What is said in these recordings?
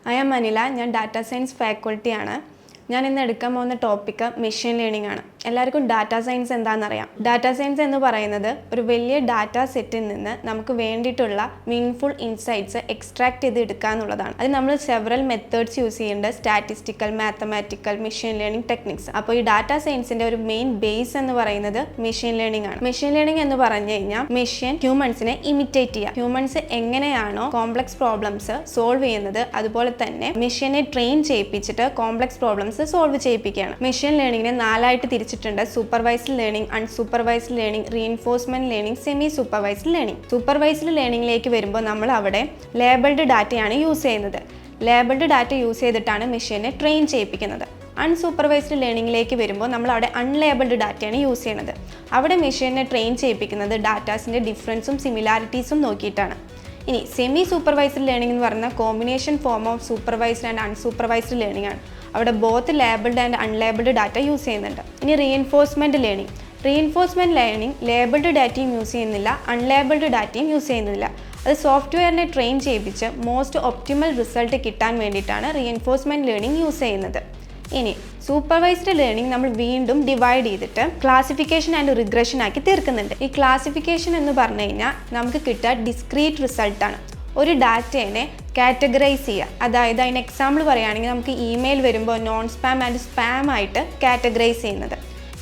I am Manila. I am data science faculty. ഞാൻ ഇന്ന് എടുക്കാൻ പോകുന്ന ടോപ്പിക് മെഷീൻ ലേണിംഗ് ആണ്. എല്ലാവർക്കും ഡാറ്റാ സയൻസ് എന്താണെന്ന് അറിയാം. ഡാറ്റാ സയൻസ് എന്ന് പറയുന്നത് ഒരു വലിയ ഡാറ്റാ സെറ്റിൽ നിന്ന് നമുക്ക് വേണ്ടിയിട്ടുള്ള മീനിങ്ഫുൾ ഇൻസൈറ്റ്സ് എക്സ്ട്രാക്ട് ചെയ്ത് എടുക്കുക എന്നുള്ളതാണ്. അത് നമ്മൾ സെവറൽ മെത്തേഡ്സ് യൂസ് ചെയ്യേണ്ട statistical, mathematical, machine learning techniques. അപ്പോൾ ഈ ഡാറ്റാ സയൻസിന്റെ ഒരു മെയിൻ ബേസ് എന്ന് പറയുന്നത് മെഷീൻ ലേണിംഗ് ആണ്. മെഷീൻ ലേണിംഗ് എന്ന് പറഞ്ഞു കഴിഞ്ഞാൽ മെഷീൻ ഹ്യൂമൻസിനെ ഇമിറ്റേറ്റ് ചെയ്യുക. ഹ്യൂമൻസ് എങ്ങനെയാണോ കോംപ്ലക്സ് പ്രോബ്ലംസ് സോൾവ് ചെയ്യുന്നത് അതുപോലെ തന്നെ മെഷീനെ ട്രെയിൻ ചെയ്യിപ്പിച്ചിട്ട് കോംപ്ലക്സ് പ്രോബ്ലംസ് സോൾവ് ചെയ്യിപ്പിക്കുകയാണ്. മെഷീൻ ലേണിംഗിനെ 4 ആയിട്ട് തിരിച്ചിട്ടുണ്ട്: supervised learning, unsupervised learning, reinforcement learning, semi supervised learning. Supervised ലേണിംഗിലേക്ക് വരുമ്പോൾ നമ്മൾ അവിടെ ലേബിൾഡ് ഡാറ്റയാണ് യൂസ് ചെയ്യുന്നത്. ലേബിൾഡ് ഡാറ്റ യൂസ് ചെയ്തിട്ടാണ് മെഷീനെ ട്രെയിൻ ചെയ്യിപ്പിക്കുന്നത്. അൺസൂപ്പർവൈസ്ഡ് ലേണിംഗിലേക്ക് വരുമ്പോൾ നമ്മൾ അവിടെ അൺലേബിൾഡ് ഡാറ്റയാണ് യൂസ് ചെയ്യുന്നത്. അവിടെ മെഷീനെ ട്രെയിൻ ചെയ്യിപ്പിക്കുന്നത് ഡാറ്റാസിൻ്റെ ഡിഫറൻസും സിമിലാരിറ്റീസും നോക്കിയിട്ടാണ്. ഇനി സെമി സൂപ്പർവൈസ്ഡ് ലേണിംഗ് എന്ന് പറയുന്ന combination form of supervised and unsupervised learning ആണ്. അവിടെ both labelled and unlabelled data use ചെയ്യുന്നുണ്ട്. ഇനി reinforcement learning. Reinforcement learning labelled ഡാറ്റയും യൂസ് ചെയ്യുന്നില്ല, അൺലേബിൾഡ് ഡാറ്റയും യൂസ് ചെയ്യുന്നില്ല. അത് സോഫ്റ്റ്വെയറിനെ ട്രെയിൻ ചെയ്യിപ്പിച്ച് മോസ്റ്റ് ഒപ്റ്റിമൽ റിസൾട്ട് കിട്ടാൻ വേണ്ടിയിട്ടാണ് റീഇൻഫോഴ്സ്മെന്റ് ലേണിംഗ് യൂസ് ചെയ്യുന്നത്. ഇനി സൂപ്പർവൈസ്ഡ് ലേണിംഗ് നമ്മൾ വീണ്ടും ഡിവൈഡ് ചെയ്തിട്ട് ക്ലാസിഫിക്കേഷൻ ആൻഡ് റിഗ്രഷൻ ആക്കി തീർക്കുന്നുണ്ട്. ഈ ക്ലാസിഫിക്കേഷൻ എന്ന് പറഞ്ഞു കഴിഞ്ഞാൽ നമുക്ക് കിട്ടുക ഡിസ്ക്രീറ്റ് റിസൾട്ടാണ്. ഒരു ഡാറ്റേനെ കാറ്റഗറൈസ് ചെയ്യുക. അതായത് അതിന് എക്സാമ്പിൾ പറയുകയാണെങ്കിൽ നമുക്ക് ഇമെയിൽ വരുമ്പോൾ നോൺ സ്പാം ആൻഡ് സ്പാം ആയിട്ട് കാറ്റഗറൈസ് ചെയ്യുന്നത്.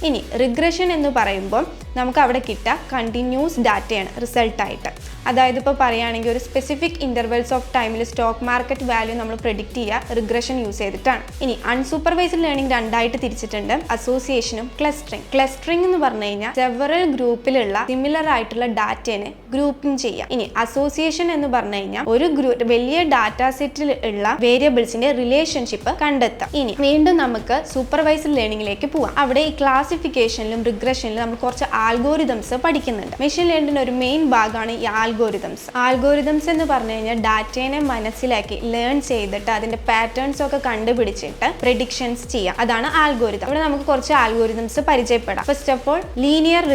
ഇനി റിഗ്രഷൻ എന്ന് പറയുമ്പോൾ നമുക്ക് അവിടെ കിട്ടുക കണ്ടിന്യൂസ് ഡാറ്റയാണ് റിസൾട്ടായിട്ട്. അതായത് ഇപ്പോൾ പറയുകയാണെങ്കിൽ ഒരു സ്പെസിഫിക് ഇൻ്റർവെൽസ് ഓഫ് ടൈമിൽ സ്റ്റോക്ക് മാർക്കറ്റ് വാല്യൂ നമ്മൾ പ്രെഡിക്റ്റ് ചെയ്യുക റിഗ്രഷൻ യൂസ് ചെയ്തിട്ടാണ്. ഇനി അൺസൂപ്പർവൈസ്ഡ് ലേണിംഗ് 2 ആയിട്ട് തിരിച്ചിട്ടുണ്ട്: അസോസിയേഷനും ക്ലസ്റ്ററിംഗ്. ക്ലസ്റ്ററിംഗ് എന്ന് പറഞ്ഞു കഴിഞ്ഞാൽ സെവറൽ ഗ്രൂപ്പിലുള്ള സിമിലർ ആയിട്ടുള്ള ഡാറ്റേനെ ഗ്രൂപ്പിംഗ് ചെയ്യുക. ഇനി അസോസിയേഷൻ എന്ന് പറഞ്ഞു കഴിഞ്ഞാൽ ഒരു വലിയ ഡാറ്റാ സെറ്റിൽ ഉള്ള വേരിയബിൾസിന്റെ റിലേഷൻഷിപ്പ് കണ്ടെത്താം. ഇനി വീണ്ടും നമുക്ക് സൂപ്പർവൈസ്ഡ് ലേണിംഗിലേക്ക് പോവാം. അവിടെ ഈ ക്ലാസിഫിക്കേഷനിലും റിഗ്രഷനിലും നമ്മൾ കുറച്ച് ആൽഗോരിതംസ് പഠിക്കുന്നുണ്ട്. മെഷീൻ ലേണിംഗിന്റെ ഒരു മെയിൻ ഭാഗമാണ് ഈ ആൽഗോരിതംസ് എന്ന് പറഞ്ഞു കഴിഞ്ഞാൽ ഡാറ്റേനെ മനസ്സിലാക്കി ലേൺ ചെയ്തിട്ട് അതിന്റെ പാറ്റേൺസ് ഒക്കെ കണ്ടുപിടിച്ചിട്ട് പ്രെഡിക്ഷൻസ് ചെയ്യാം. അതാണ് ആൽഗോരിതം. ഇവിടെ നമുക്ക് കുറച്ച് ആൽഗോരിതംസ് പരിചയപ്പെടാം. First of all linear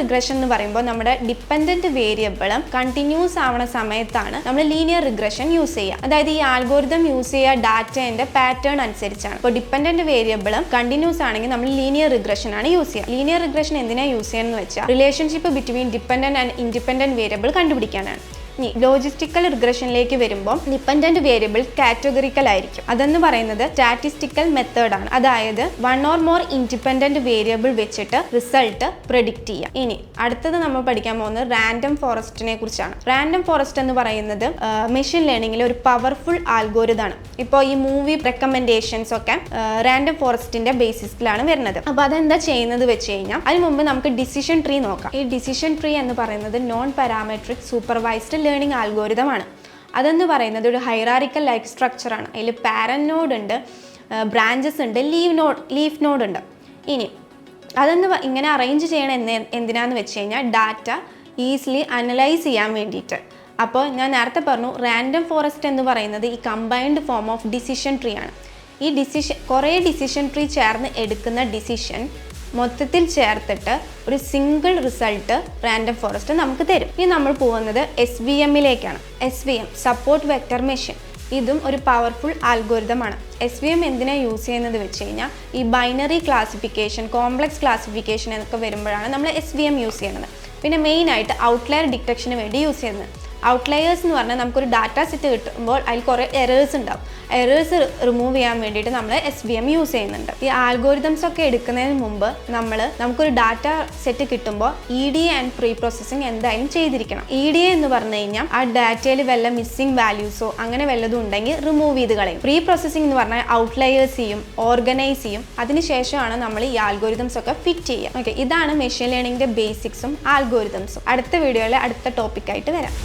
regression എന്ന് പറയുമ്പോൾ നമ്മുടെ ഡിപ്പെൻഡന്റ് വേരിയബിളും കണ്ടിന്യൂസ് ആവണ സമയത്താണ് നമ്മൾ ലീനിയർ റിഗ്രഷൻ യൂസ് ചെയ്യുക. അതായത് ഈ ആൽഗോരിതം യൂസ് ചെയ്യുക ഡാറ്റേന്റെ പാറ്റേൺ അനുസരിച്ചാണ്. ഇപ്പോൾ ഡിപ്പെൻഡന്റ് വേരിയബിളും കണ്ടിന്യൂസ് ആണെങ്കിൽ നമ്മൾ ലീനിയർ റിഗ്രഷൻ ആണ് യൂസ് ചെയ്യുക. ലീനിയർ റിഗ്രഷൻ എന്തിനാ യൂസ് ചെയ്യുന്നത് വെച്ചാൽ relationship between dependent and independent variable കണ്ടുപിടിക്കാനാണ്. ഇനി ലോജിസ്റ്റിക്കൽ റിഗ്രഷനിലേക്ക് വരുമ്പോൾ ഡിപ്പെൻഡന്റ് വേരിയബിൾ കാറ്റഗറിക്കൽ ആയിരിക്കും. അതെന്ന് പറയുന്നത് സ്റ്റാറ്റിസ്റ്റിക്കൽ മെത്തേഡാണ്. അതായത് 1 or more ഇൻഡിപെൻഡന്റ് വേരിയബിൾ വെച്ചിട്ട് റിസൾട്ട് പ്രെഡിക്റ്റ് ചെയ്യാം. ഇനി അടുത്തത് നമ്മൾ പഠിക്കാൻ പോകുന്നത് റാൻഡം ഫോറസ്റ്റിനെ കുറിച്ചാണ്. റാൻഡം ഫോറസ്റ്റ് എന്ന് പറയുന്നത് മെഷീൻ ലേണിംഗിലെ ഒരു പവർഫുൾ ആൽഗോരിതമാണ്. ഇപ്പോൾ ഈ മൂവി റെക്കമെൻഡേഷൻസ് ഒക്കെ റാൻഡം ഫോറസ്റ്റിന്റെ ബേസിസിലാണ് വരുന്നത്. അപ്പോൾ അതെന്താ ചെയ്യുന്നത് വെച്ച് കഴിഞ്ഞാൽ അതിന് മുമ്പ് നമുക്ക് ഡിസിഷൻ ട്രീ നോക്കാം. ഈ ഡിസിഷൻ ട്രീ എന്ന് പറയുന്നത് നോൺ പാരാമെട്രിക് സൂപ്പർവൈസ്ഡ് ലേണിംഗ് ആൽഗോരിതമാണ്. അതെന്ന് പറയുന്നത് ഒരു ഹൈറാറിക്കൽ ലൈക്ക് സ്ട്രക്ചറാണ്. അതിൽ പാരന്റ് നോഡ് ഉണ്ട്, ബ്രാഞ്ചസ് ഉണ്ട്, ലീഫ് നോഡ് ഉണ്ട്. ഇനി അതെന്ന് ഇങ്ങനെ അറേഞ്ച് ചെയ്യണം എന്തിനാന്ന് വെച്ച് കഴിഞ്ഞാൽ ഡാറ്റ ഈസിലി അനലൈസ് ചെയ്യാൻ വേണ്ടിയിട്ട്. അപ്പോൾ ഞാൻ നേരത്തെ പറഞ്ഞു റാൻഡം ഫോറസ്റ്റ് എന്ന് പറയുന്നത് ഈ combined form of decision tree ആണ്. ഈ കുറേ ഡിസിഷൻ ട്രീ ചേർന്ന് എടുക്കുന്ന ഡിസിഷൻ മൊത്തത്തിൽ ചേർത്തിട്ട് ഒരു സിംഗിൾ റിസൾട്ട് റാൻഡം ഫോറസ്റ്റ് നമുക്ക് തരും. ഇനി നമ്മൾ പോകുന്നത് SVMലേക്കാണ്. SVM support vector machine. ഇതും ഒരു പവർഫുൾ ആൽഗോരിതമാണ്. SVM എന്തിനാണ് യൂസ് ചെയ്യുന്നത് വെച്ച് കഴിഞ്ഞാൽ ഈ ബൈനറി ക്ലാസിഫിക്കേഷൻ, കോംപ്ലക്സ് ക്ലാസിഫിക്കേഷൻ എന്നൊക്കെ വരുമ്പോഴാണ് നമ്മൾ SVM യൂസ് ചെയ്യുന്നത്. പിന്നെ മെയിനായിട്ട് ഔട്ട്ലയർ ഡിറ്റക്ഷന് വേണ്ടി യൂസ് ചെയ്യുന്നത്. ഔട്ട്ലയേഴ്സ് എന്ന് പറഞ്ഞാൽ നമുക്കൊരു ഡാറ്റാ സെറ്റ് കിട്ടുമ്പോൾ അതിൽ കുറേ എറേഴ്സ് ഉണ്ടാവും. എറേഴ്സ് റിമൂവ് ചെയ്യാൻ വേണ്ടിയിട്ട് നമ്മൾ SVM യൂസ് ചെയ്യുന്നുണ്ട്. ഈ ആൽഗോരിതംസ് ഒക്കെ എടുക്കുന്നതിന് മുമ്പ് നമുക്കൊരു ഡാറ്റ സെറ്റ് കിട്ടുമ്പോൾ EDA ആൻഡ് പ്രീ പ്രോസസ്സിംഗ് എന്തായാലും ചെയ്തിരിക്കണം. EDA എന്ന് പറഞ്ഞു കഴിഞ്ഞാൽ ആ ഡാറ്റയിൽ വല്ല മിസ്സിംഗ് വാല്യൂസോ അങ്ങനെ വല്ലതും ഉണ്ടെങ്കിൽ റിമൂവ് ചെയ്ത് കളയും. പ്രീ പ്രോസസ്സിംഗ് എന്ന് പറഞ്ഞാൽ ഔട്ട്ലയേഴ്സ് ചെയ്യും, ഓർഗനൈസ് ചെയ്യും. അതിനുശേഷമാണ് നമ്മൾ ഈ ആൽഗോരിതംസ് ഒക്കെ ഫിറ്റ് ചെയ്യുക. ഓക്കെ, ഇതാണ് മെഷീൻ ലേണിംഗിന്റെ ബേസിക്സും ആൽഗോരിതംസും. അടുത്ത വീഡിയോയിൽ അടുത്ത ടോപ്പിക്കായിട്ട് വരാം.